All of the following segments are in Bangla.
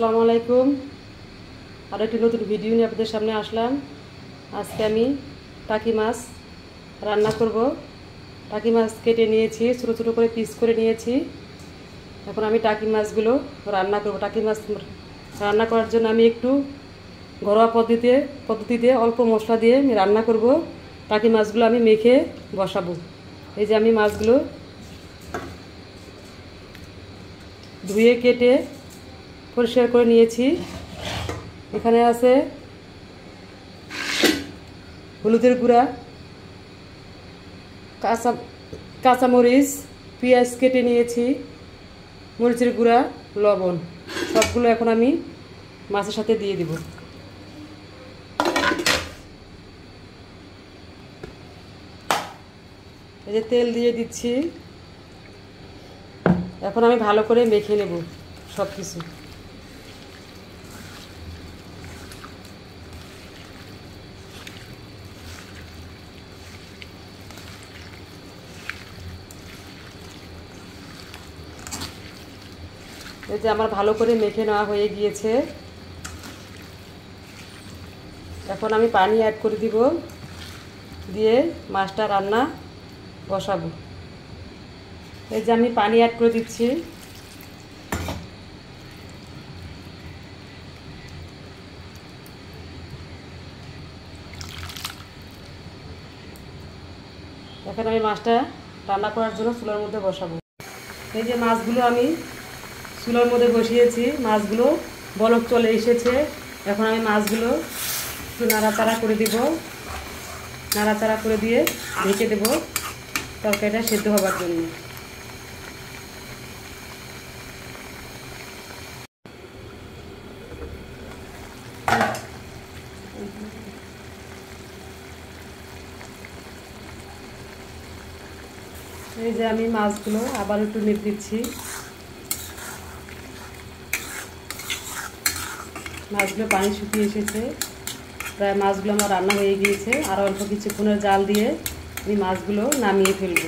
আসসালামু আলাইকুম। আর একটি নতুন ভিডিও নিয়ে আপনাদের সামনে আসলাম। আজকে আমি টাকি মাছ রান্না করব। টাকি মাছ কেটে নিয়েছি, ছোটো ছোটো করে পিস করে নিয়েছি। এখন আমি টাকি মাছগুলো রান্না করব। টাকি মাছ রান্না করার জন্য আমি একটু ঘরোয়া পদ্ধতিতে অল্প মশলা দিয়ে আমি রান্না করব। টাকি মাছগুলো আমি মেখে বসাবো। এই যে আমি মাছগুলো ধুয়ে কেটে পরিষ্কার করে নিয়েছি। এখানে আছে হলুদের গুঁড়া, কাঁচামরিচ, পেঁয়াজ কেটে নিয়েছি, মরিচের গুঁড়া, লবণ, সবগুলো এখন আমি মাছের সাথে দিয়ে দিব। এই যে তেল দিয়ে দিচ্ছি। এখন আমি ভালো করে মেখে নেব সব কিছু। এই যে আমার ভালো করে মেখে নেওয়া হয়ে গিয়েছে। এখন আমি পানি অ্যাড করে দিব, দিয়ে মাছটা রান্না বসাবো। এই যে আমি পানি অ্যাড করে দিচ্ছি। এখন আমি মাছটা রান্না করার জন্য চুলার মধ্যে বসাবো। এই যে মাছগুলো আমি চুলার মধ্যে বসিয়েছি, মাছগুলো বলক চলে এসেছে। এখন আমি মাছগুলো একটু নাড়াচাড়া করে দিব। নাড়াচাড়া করে দিয়ে ঢেকে দেব তরকারিটা সেদ্ধ হবার জন্য। এই যে আমি মাছগুলো আবার একটু নেড়ে দিচ্ছি। মাছগুলো পানি শুকিয়ে এসেছে, প্রায় মাছগুলো আমার রান্না হয়ে গিয়েছে। আর অল্প কিছুক্ষণের জাল দিয়ে আমি মাছগুলো নামিয়ে ফেলব।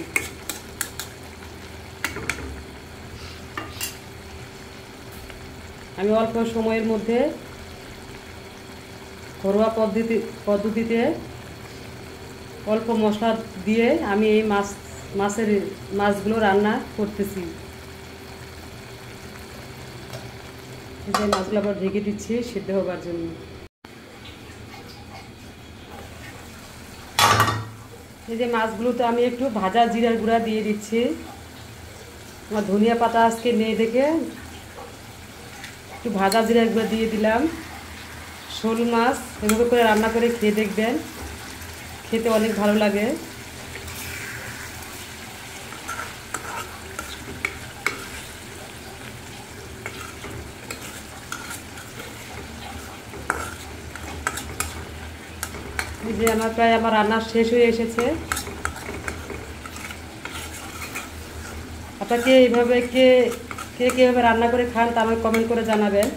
আমি অল্প সময়ের মধ্যে ঘরোয়া পদ্ধতিতে অল্প মশলা দিয়ে আমি এই মাছগুলো রান্না করতেছি। এই যে মাছগুলো আবার ঢেকে দিচ্ছি সিদ্ধ হবার জন্য। এই যে মাছগুলোতে আমি একটু ভাজা জিরার গুঁড়া দিয়ে দিচ্ছি। আমার ধনিয়া পাতা আজকে নেই দেখে একটু ভাজা জিরার গুঁড়া দিয়ে দিলাম। শোল মাছ এভাবে করে রান্না করে খেয়ে দেখবেন, খেতে অনেক ভালো লাগে। এই যে প্রায় আমার রান্না শেষ হয়ে এসেছে। আপনাকে এইভাবে কে কীভাবে রান্না করে খান তা আমাকে কমেন্ট করে জানাবেন।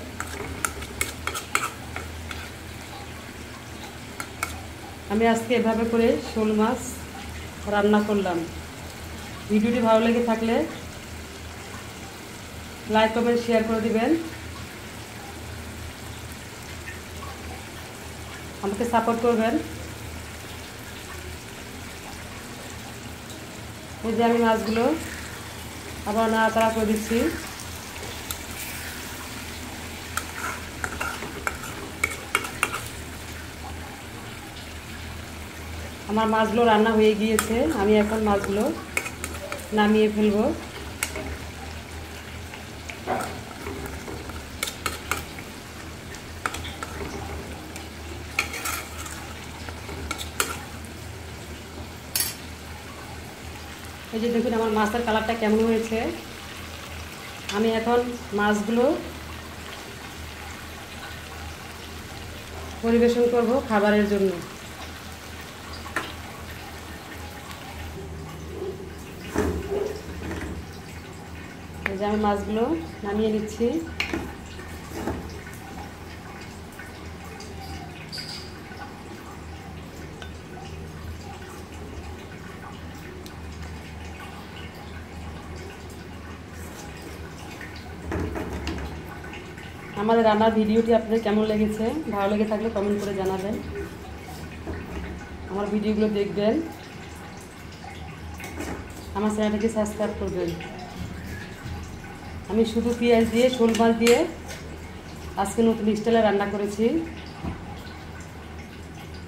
আমি আজকে এভাবে করে শোল মাছ রান্না করলাম। ভিডিওটি ভালো লেগে থাকলে লাইক কমেন্ট শেয়ার করে দিবেন, আমাকে সাপোর্ট করবেন। এই যে আমি মাছগুলো আবার নাড়াচাড়া করে দিচ্ছি। আমার মাছগুলো রান্না হয়ে গিয়েছে, আমি এখন মাছগুলো নামিয়ে ফেলবো। এই যে দেখুন আমার মাছের কালারটা কেমন হয়েছে। আমি এখন মাছগুলো পরিবেশন করব খাবারের জন্য। এই যে আমি মাছগুলো নামিয়ে নিচ্ছি। আমাদের রান্নার ভিডিওটি আপনাদের কেমন লেগেছে, ভালো লেগে থাকলে কমেন্ট করে জানাবেন। আমার ভিডিওগুলো দেখবেন, আমার চ্যানেলটাকে সাবস্ক্রাইব করবেন। আমি শুধু পেঁয়াজ দিয়ে, শোল মাছ দিয়ে আজকে নতুন স্টাইলে রান্না করেছি।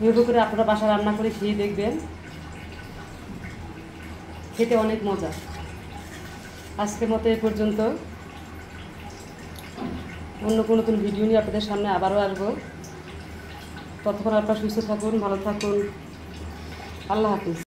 এভাবে করে আপনারা বাসায় রান্না করে খেয়ে দেখবেন, খেতে অনেক মজা। আজকের মতো এ পর্যন্ত। অন্য কোনো নতুন ভিডিও নিয়ে আপনাদের সামনে আবারও আসবো। ততক্ষণ আপনারা সুস্থ থাকুন, ভালো থাকুন। আল্লাহ হাফিজ।